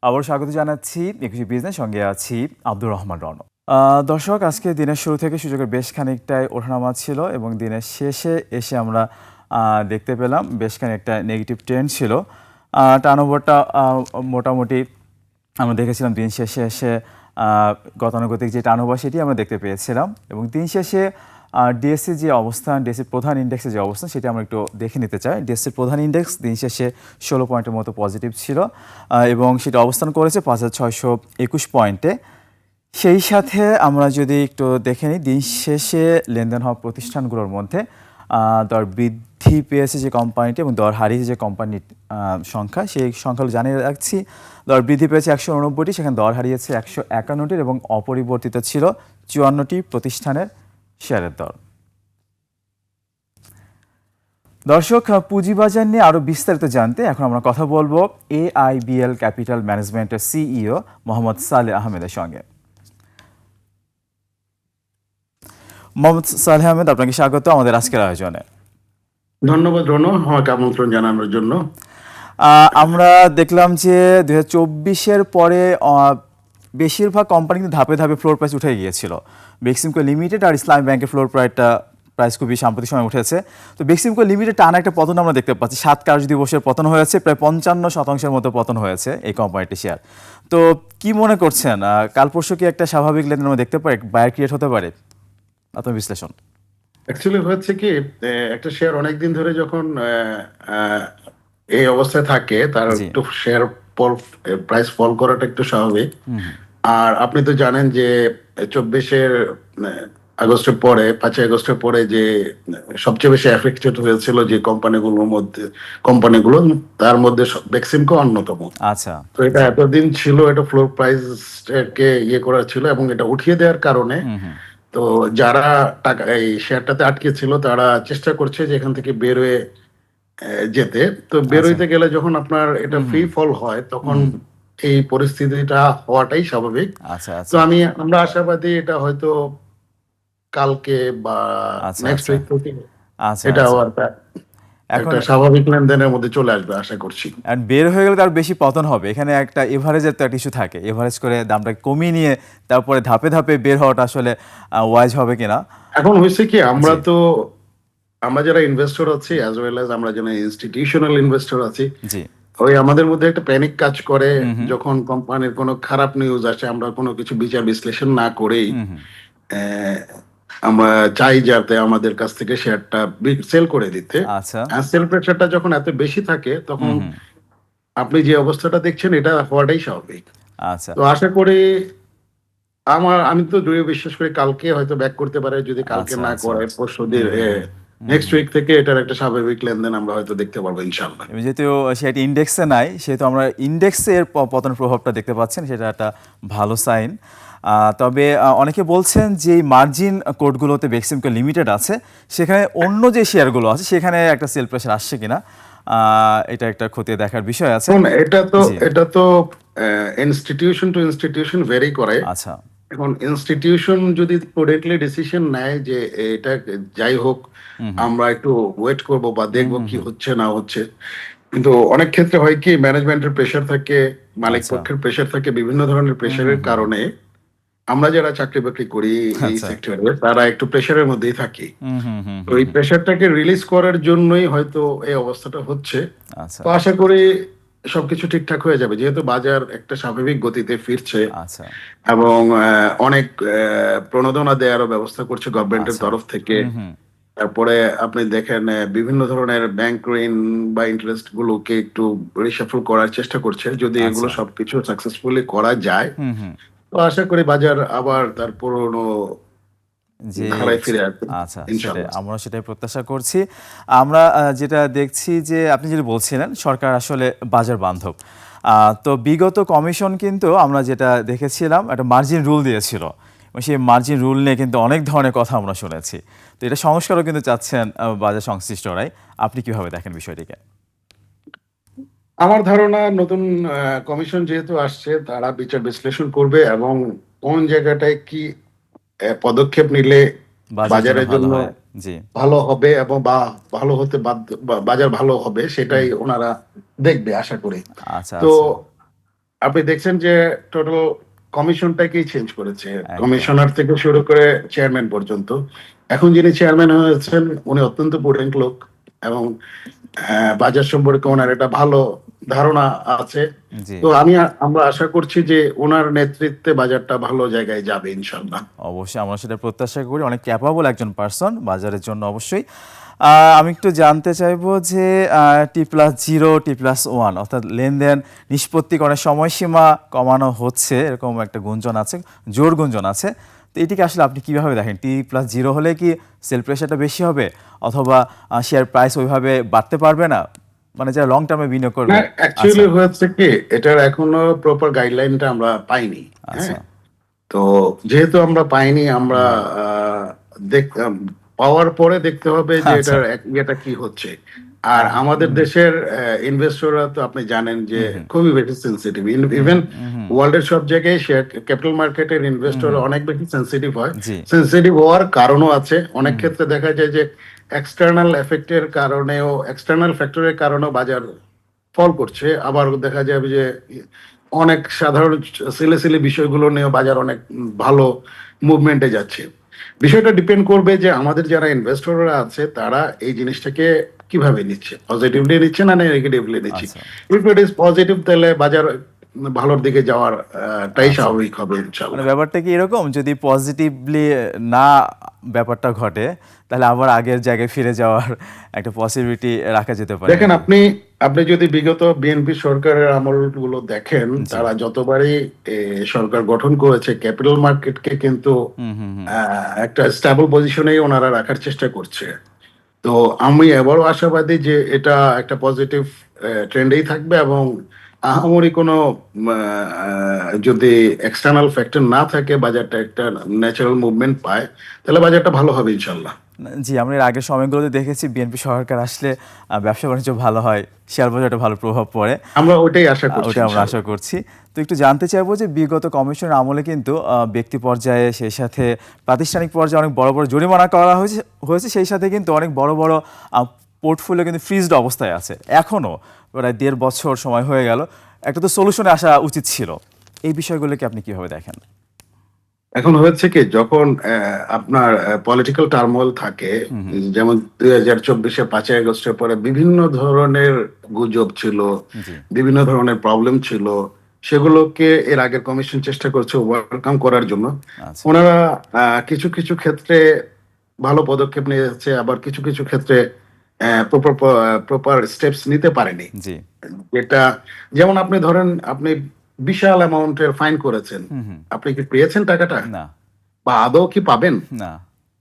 আবার স্বাগত জানাচ্ছি একুশে বিজনেস, সঙ্গে আছি আব্দুর রহমান রনক। দর্শক, আজকে দিনের শুরু থেকে সূচকের বেশ খানিকটাই ওঠানামা ছিল এবং দিনের শেষে এসে আমরা দেখতে পেলাম বেশ খানিকটা নেগেটিভ ট্রেন্ড ছিল। টার্নওভারটা মোটামুটি আমরা দেখেছিলাম দিন শেষে এসে গতানুগতিক যে টার্নওভার সেটি আমরা দেখতে পেয়েছিলাম এবং দিন শেষে ডিএসসি যে অবস্থান, ডিএসসির প্রধান ইন্ডেক্সের যে অবস্থান সেটি আমরা একটু দেখে নিতে চাই। ডিএসসির প্রধান ইন্ডেক্স দিন শেষে 16 পয়েন্টের মতো পজিটিভ ছিল এবং সেটা অবস্থান করেছে 5621 পয়েন্টে। সেই সাথে আমরা যদি একটু দেখে নিই দিন শেষে লেনদেন হওয়া প্রতিষ্ঠানগুলোর মধ্যে দর বৃদ্ধি পেয়েছে যে কোম্পানিটি এবং দর হারিয়েছে যে কোম্পানির সংখ্যা, সেই সংখ্যাগুলো জানিয়ে রাখছি। দর বৃদ্ধি পেয়েছে 189টি, সেখানে দর হারিয়েছে 151টির এবং অপরিবর্তিত ছিল 54টি প্রতিষ্ঠানের শেয়ারের দর। দর্শক, পুঁজিবাজার নিয়ে আরও বিস্তারিত জানতে এখন আমরা কথা বলবো AIBL ক্যাপিটাল ম্যানেজমেন্টের সিইও মোহাম্মদ সালেহ আহমেদের সঙ্গে। মোহাম্মদ সালেহ আহমেদ, আপনাকে স্বাগত আমাদের আজকের আয়োজনে। ধন্যবাদ রনো, আমাকে আমন্ত্রণ জানানোর জন্য। আমরা দেখলাম যে 2024-এর পরে বেশিরভাগ কোম্পানি কিন্তু ধাপে ধাপে ফ্লোর প্রাইস উঠে গিয়েছিল। বেক্সিমকো লিমিটেড আর ইসলামী ব্যাংকের ফ্লোর প্রাইস খুবই সাম্প্রতিক সময় উঠেছে। তো বেক্সিমকো লিমিটেড টানা একটা পতন আমরা দেখতে পাচ্ছি, 7 কার্যদিবসের পতন হয়েছে, প্রায় 55% মতো পতন হয়েছে এই কোম্পানিটির শেয়ার। তো কি মনে করছেন, কাল পরশু কি একটা স্বাভাবিক লেনদেন আমরা দেখতে পারি, বায়ার ক্রিয়েট হতে পারে? আপনার বিশ্লেষণ। অ্যাকচুয়ালি হচ্ছে কি, একটা শেয়ার অনেকদিন ধরে যখন এই অবস্থায় থাকে তার একটু শেয়ার প্রাইস ফল করাটা একটু স্বাভাবিক। আর আপনি তো জানেন যে 24 আগস্টের পরে, 5 আগস্টের পরে যে সবচেয়ে বেশি এফেক্টেড হয়েছিল যে কোম্পানিগুলো তার মধ্যে বেক্সিমকো অন্যতম। আচ্ছা, তো এটা এতদিন ছিল, এটা ফ্লোর প্রাইস কে ইয়ে করা ছিল এবং এটা উঠিয়ে দেওয়ার কারণে তো যারা টাকা এই শেয়ারটাতে আটকে ছিল তারা চেষ্টা করছে যে এখান থেকে বের হয়ে যেতে। তো বের হইতে গেলে যখন আপনার এটা ফ্রি ফল হয় তখন এই পরিস্থিতিটা হওয়াটাই স্বাভাবিক। তো আমরা আশাবাদী এটা হয়তো কালকে বা নেক্সট উইক থেকে এটা আবার একটা স্বাভাবিক লেনদেনের মধ্যে চলে আসবে আশা করছি। আর বের হয়ে গেলে তার বেশি পতন হবে। এখানে একটা এভারেজের তো একটা ইস্যু থাকে, এভারেজ করে দামটা কমিয়ে নিয়ে তারপরে ধাপে ধাপে বের হওয়াটা আসলে ওয়াইজ হবে কিনা। এখন হয়েছে কি, আমরা যারা ইনভেস্টর আছি অ্যাজ ওয়েল অ্যাজ আমরা যারা ইনস্টিটিউশনাল ইনভেস্টর আছি, ওই আমাদের মধ্যে একটা প্যানিক কাজ করে যখন কোম্পানির কোনো খারাপ নিউজ আসে। আমরা কোনো কিছু বিচার বিশ্লেষণ না করেই আমরা চাই যাতে আমাদের কাছ থেকে শেয়ারটা সেল করে দিতে। সেল প্রেসারটা যখন এত বেশি থাকে তখন আপনি যে অবস্থাটা দেখছেন এটা হওয়াটাই স্বাভাবিক। তো আশা করি আমি তো দৃঢ় বিশ্বাস করি কালকে হয়তো ব্যাক করতে পারে, যদি কালকে না করে পরশুদিন নেক্সট উইক থেকে এটার একটা স্বাভাবিক লেনদেন আমরা হয়তো দেখতে পারবো ইনশাআল্লাহ। যেহেতু সেটা ইন্ডেক্সে নাই, সেহেতু আমরা ইন্ডেক্সের পতনের প্রভাবটা দেখতে পাচ্ছেন, সেটা একটা ভালো সাইন। তবে অনেকে বলছেন যে এই মার্জিন কোডগুলোতে বেক্সিমকো লিমিটেড আছে, সেখানে অন্য যে শেয়ারগুলো আছে সেখানে একটা সেল প্রেসার আসছে কিনা, এটা একটা খতিয়ে দেখার বিষয় আছে। এটা তো ইনস্টিটিউশন টু ইনস্টিটিউশন ভেরি করে। আচ্ছা, এখন ইনস্টিটিউশন যদি প্রোডাক্টলি ডিসিশন নেয় যে এটা যাই হোক আমরা একটু ওয়েট করব বা দেখবো কি হচ্ছে না হচ্ছে, কিন্তু অনেক ক্ষেত্রে হয় কি ম্যানেজমেন্টের প্রেসার থাকে, মালিক পক্ষের প্রেসার থাকে, বিভিন্ন ধরনের প্রেসারের কারণে আমরা যারা চাকরি বাকরি করি এই সেক্টরে তারা একটু প্রেসারের মধ্যেই থাকি। তো এই প্রেসারটাকে রিলিজ করার জন্যই হয়তো এই অবস্থাটা হচ্ছে। তো আশা করি সবকিছু ঠিকঠাক হয়ে যাবে, যেহেতু বাজার একটা স্বাভাবিক গতিতে ফিরছে এবং অনেক প্রণোদনা দেওয়ারও ব্যবস্থা করছে গভর্নমেন্টের তরফ থেকে। তারপরে আপনি দেখেন বিভিন্ন ধরনের ব্যাংক ঋণ বা ইন্টারেস্ট গুলোকে একটু রিশাফল করার চেষ্টা করছে। যদি এগুলো সবকিছু সাকসেসফুলি করা যায় তো আশা করি বাজার আবার তার পুরনো ধারায় ফিরে আসবে। আমরা সেটাই প্রত্যাশা করছি। আমরা যেটা দেখছি যে আপনি যেটা বলছিলেন সরকার আসলে বাজার বান্ধব। তো বিগত কমিশন কিন্তু আমরা যেটা দেখেছিলাম একটা মার্জিন রুল দিয়েছিল, সেই মার্জিন রুল নিয়ে কিন্তু অনেক ধরনের কথা আমরা শুনেছি। তো এটা সংস্কারও কিন্তু চাচ্ছেন বাজার সংশ্লিষ্টরাই। আপনি কিভাবে দেখেন বিষয়টিকে? আমার ধারণা নতুন কমিশন যেহেতু আসছে তারা বিচার বিশ্লেষণ করবে এবং কোন জায়গাটায় কি পদক্ষেপ নিলে বাজারের জন্য ভালো হবে এবং ভালো হতে বাজার ভালো হবে সেটাই ওনারা দেখবে আশা করি। তো আপনি দেখছেন যে টোটাল কমিশনটাকেই চেঞ্জ করেছে, একদম। কমিশনার থেকে শুরু করে চেয়ারম্যান পর্যন্ত। এখন যিনি চেয়ারম্যান হয়েছেন উনি অত্যন্ত প্রুডেন্ট লোক, এবং বাজার সম্পর্কে ওনার একটা ভালো ধারণা আছে। জি, তো আমরা আশা করছি যে ওনার নেতৃত্বে বাজারটা ভালো জায়গায় যাবে ইনশাল্লাহ। অবশ্যই আমরা সেটা প্রত্যাশা করি। অনেক ক্যাপাবল একজন পারসন বাজারের জন্য অবশ্যই। আমি একটু জানতে চাইবো যে T+0, T+1 অর্থাৎ লেনদেন নিষ্পত্তিকরণের সময়সীমা কমানো হচ্ছে এরকম একটা গুঞ্জন আছে, জোর গুঞ্জন আছে। তো এটিকে আসলে আপনি কিভাবে দেখেন? T+0 হলে কি সেল প্রেশারটা বেশি হবে? অথবা শেয়ার প্রাইস ওইভাবে বাড়তে পারবে না? মানে যারা লং টার্মে বিনিয়োগ না, করবে। আচ্ছা, অ্যাকচুয়ালি হয়েছে কি, এটার এখনো প্রপার গাইডলাইনটা আমরা পাইনি। আচ্ছা। হ্যাঁ, তো যেহেতু আমরা পাইনি, আমরা আহ, দেখ আম, পাওয়ার পরে দেখতে হবে যে আচ্ছা। এটার ইয়েটা কি হচ্ছে। আর আমাদের দেশের ইনভেস্টররা তো আপনি জানেন যে খুবই বেশি সেন্সিটিভ। ইভেন ওয়ার্ল্ডের সব জায়গায় শেয়ার ক্যাপিটাল মার্কেটের ইনভেস্টর অনেক বেশি সেন্সিটিভ হয়। জি, সেন্সিটিভ হওয়ার কারণও আছে। অনেক ক্ষেত্রে দেখা যায় যে এক্সটার্নাল এফেক্টের কারণেও, এক্সটার্নাল ফ্যাক্টরের কারণেও বাজার ফল করছে। আবার দেখা যাবে যে অনেক সাধারণ সিলে সিলে বিষয়গুলো নিয়ে বাজার অনেক ভালো মুভমেন্টে যাচ্ছে। বিষয়টা ডিপেন্ড করবে যে আমাদের যারা ইনভেস্টররা আছে তারা এই জিনিসটাকে কিভাবে নিচ্ছে, পজিটিভলি নিচ্ছে না নেগেটিভলি নিচ্ছে। আচ্ছা। ইফ ইট ইজ পজিটিভ, তাহলে বাজার ভালোর দিকে যাওয়ার টাই আচ্ছা। স্বাভাবিক হবে মানে ইনশাল্লাহ। ব্যাপারটা কি এরকম, যদি পজিটিভলি না ব্যাপারটা ঘটে তাহলে আবার আগের জায়গায় ফিরে যাওয়ার একটা পসিবিলিটি রাখা যেতে পারে দেখেন, নাকি? আপনি আপনি যদি বিগত বিএনপি সরকারের আমলগুলো দেখেন, জি। তারা যতবারই সরকার গঠন করেছে ক্যাপিটাল মার্কেটকে কিন্তু হুম, হুম, হুম। একটা স্টেবল পজিশনেই ওনারা রাখার চেষ্টা করছে। তো আমি এবারও আশাবাদী যে এটা একটা পজিটিভ ট্রেন্ডেই থাকবে, এবং আহামরি কোনো যদি এক্সটার্নাল ফ্যাক্টর না থাকে, বাজারটা একটা ন্যাচারাল মুভমেন্ট পায়, তাহলে বাজারটা ভালো হবে ইনশাল্লাহ। জি, আমরা এর আগের সময়গুলোতে দেখেছি বিএনপি সরকার আসলে ব্যবসা বাণিজ্য ভালো হয়, শেয়ার বাজারে ভালো প্রভাব পড়ে। আমরা ওইটাই আশা করছি ওটা আমরা আশা ইনশাল্লাহ। করছি। তো একটু জানতে চাইবো যে বিগত কমিশনের আমলে কিন্তু ব্যক্তি পর্যায়ে সেই সাথে প্রাতিষ্ঠানিক পর্যায়ে অনেক বড়, বড় জরিমানা করা হয়েছে সেই সাথে কিন্তু অনেক বড়, বড় পোর্টফোলিও কিন্তু ফ্রিজড অবস্থায় আছে। এখনো প্রায় ১.৫ বছর সময় হয়ে গেল। একটা তো সলিউশনে আসা উচিত ছিল। এই বিষয়গুলোকে আপনি কিভাবে দেখেন? এখন হয়েছে কি, যখন আপনার পলিটিক্যাল টার্মোইল থাকে, যেমন 2024-এ 5ই আগস্টের পরে বিভিন্ন ধরনের গুজব ছিল, জি, বিভিন্ন ধরনের প্রবলেম ছিল, সেগুলোকে এর আগের কমিশন চেষ্টা করছে ওভারকাম করার জন্য। আচ্ছা। ওনারা কিছু কিছু ক্ষেত্রে ভালো পদক্ষেপ নিয়েছে, আবার কিছু কিছু ক্ষেত্রে প্রপার প্রপার স্টেপস নিতে পারেনি। জি। যেটা, যেমন আপনি ধরেন, আপনি বিশাল অ্যামাউন্টের ফাইন করেছেন, আপনি কি পেয়েছেন টাকাটা, না, বা আদৌ কি পাবেন? না।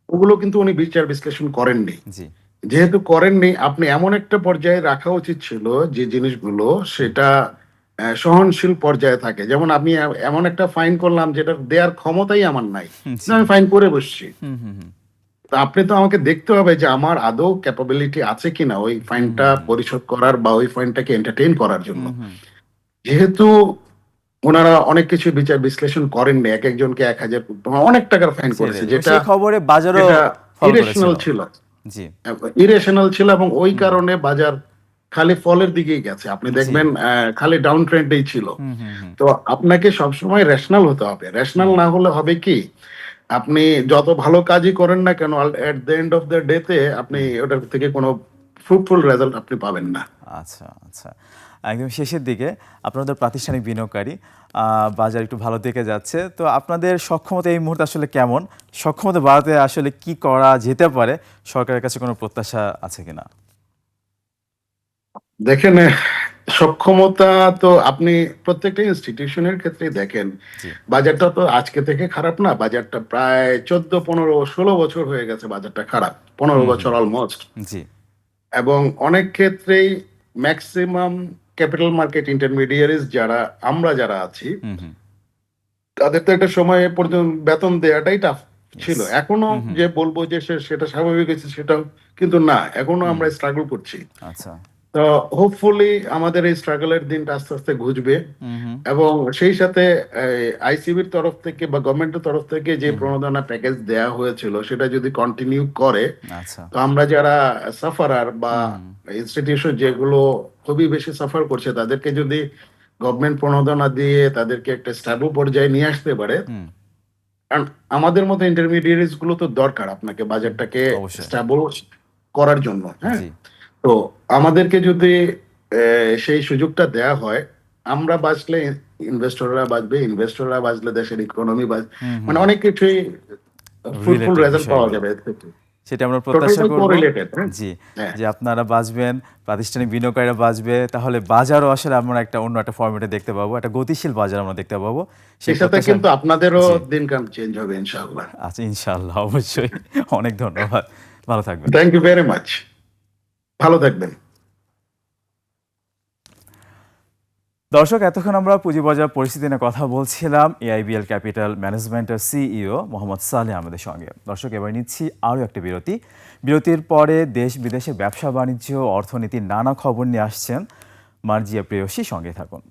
ওগুলো কিন্তু উনি বিচার বিশ্লেষণ করেননি। জি। যেহেতু করেননি, আপনি এমন একটা পর্যায়ে রাখা উচিত ছিল যে জিনিসগুলো সেটা সহনশীল পর্যায়ে থাকে। যেমন আমি এমন একটা ফাইন করলাম যেটা দেওয়ার ক্ষমতাই আমার নাই, জি। আমি ফাইন করে বসছি। হুম, হুম, হুম। তো আপনি তো আমাকে দেখতে হবে যে আমার আদৌ ক্যাপাবিলিটি আছে কিনা ওই ফাইনটা পরিশোধ করার, বা ওই ফাইনটাকে এন্টারটেইন করার জন্য। যেহেতু ওনারা অনেক কিছু বিচার বিশ্লেষণ করেননি, এক একজনকে 1,000 অনেক টাকার ফাইন করেছে, সেটাই। এবং যেটা সেই খবরে বাজারও যেটা ফল করেছিল। ইরেশনাল ছিল। জি, ইরেশনাল ছিল, এবং ওই কারণে বাজার খালি ফলের দিকেই গেছে। আপনি জি। দেখবেন খালি ডাউন ট্রেন্ডেই ছিল। হুম, হুম, হুম। তো আপনাকে সবসময় রেশনাল হতে হবে। রেশনাল না হলে হবে কি, আপনি যত ভালো কাজই করেন না কেন, at the end of the day তে আপনি ওটার থেকে কোনো ফ্রুটফুল রেজাল্ট আপনি পাবেন না। আচ্ছা, আচ্ছা। একদম শেষের দিকে আপনাদের প্রাতিষ্ঠানিক বিনিয়োগকারী বাজার একটু ভালো দিকে যাচ্ছে। তো আপনাদের সক্ষমতা এই মুহূর্তে আসলে কেমন? সক্ষমতা বাড়াতে আসলে কি করা যেতে পারে? সরকারের কাছে কোনো প্রত্যাশা আছে কিনা? দেখেন, সক্ষমতা তো আপনি প্রত্যেকটা ইনস্টিটিউশনের ক্ষেত্রেই দেখেন, জি, বাজারটা তো আজকে থেকে খারাপ না। বাজারটা প্রায় 14, 15, 16 বছর হয়ে গেছে বাজারটা খারাপ, 15 হুম, বছর হুম। অলমোস্ট। জি, এবং অনেক ক্ষেত্রেই ম্যাক্সিমাম ক্যাপিটাল মার্কেট ইন্টারমিডিয়ারিজ যারা, আমরা যারা আছি, হুম, হুম। তাদের তো একটা সময় পর্যন্ত বেতন দেওয়াটাই টাফ ইয়েস। ছিল। এখনো হুম, হুম, যে বলবো যে সেটা স্বাভাবিক হয়েছে, সেটাও কিন্তু না, এখনো হুম। আমরা স্ট্রাগল করছি। আচ্ছা। তো হোপফুলি আমাদের এই স্ট্রাগলের দিনটা আস্তে আস্তে ঘুচবে, হুম, হুম, এবং সেই সাথে আইসিবির তরফ থেকে বা গভর্নমেন্টের তরফ থেকে যে হুম, হুম। প্রণোদনা প্যাকেজ দেয়া হয়েছিল সেটা যদি কন্টিনিউ করে, আচ্ছা। তো আমরা যারা সাফারার বা হুম, ইনস্টিটিউশন যেগুলো খুবই বেশি সাফার করছে, তাদেরকে যদি গভর্নমেন্ট প্রণোদনা দিয়ে তাদেরকে একটা স্ট্যাবল পর্যায়ে নিয়ে আসতে পারে। হুম, কারণ আমাদের মতো ইন্টারমিডিয়েটস গুলো তো দরকার আপনাকে বাজারটাকে অবশ্যই। স্ট্যাবল করার জন্য, হ্যাঁ? জি। তো আমাদেরকে যদি সেই সুযোগটা দেয়া হয়, আমরা বাঁচলে ইনভেস্টররা বাঁচবে, ইনভেস্টররা বাঁচলে দেশের ইকোনমি হুম, হুম, মানে অনেক কিছুই ফ্রুটফুল রিলেটেড রেজাল্ট পাওয়া বিষয়গুলো। যাবে এর থেকে। সেটা আমরা প্রত্যাশা টোটালি করব। কোরিলেটেড, হ্যাঁ? জি, হ্যাঁ। যে আপনারা বাঁচবেন, প্রাতিষ্ঠানিক বিনিয়োগকারীরা বাঁচবে, তাহলে বাজারও আসলে আমরা একটা অন্য একটা ফরম্যাটে দেখতে পাবো। একটা গতিশীল বাজার আমরা দেখতে পাবো। সেই সেই সাথে প্রত্যাশা। কিন্তু আপনাদেরও জি, দিনকাল চেঞ্জ হবে ইনশাআল্লাহ। আচ্ছা ইনশাআল্লাহ অবশ্যই। অনেক ধন্যবাদ। ভালো থাকবেন। Thank you very much. ভালো থাকবেন। দর্শক, এতক্ষণ আমরা পুঁজিবাজার পরিস্থিতি নিয়ে কথা বলছিলাম এআইবিএল ক্যাপিটাল ম্যানেজমেন্টের সিইও মোহাম্মদ সালেহ আহমেদের সঙ্গে। দর্শক, এবার নিচ্ছি আরও একটা বিরতি। বিরতির পরে দেশ বিদেশের ব্যবসা বাণিজ্য, অর্থনীতির নানা খবর নিয়ে আসছেন মার্জিয়া প্রেয়সী। সঙ্গে থাকুন।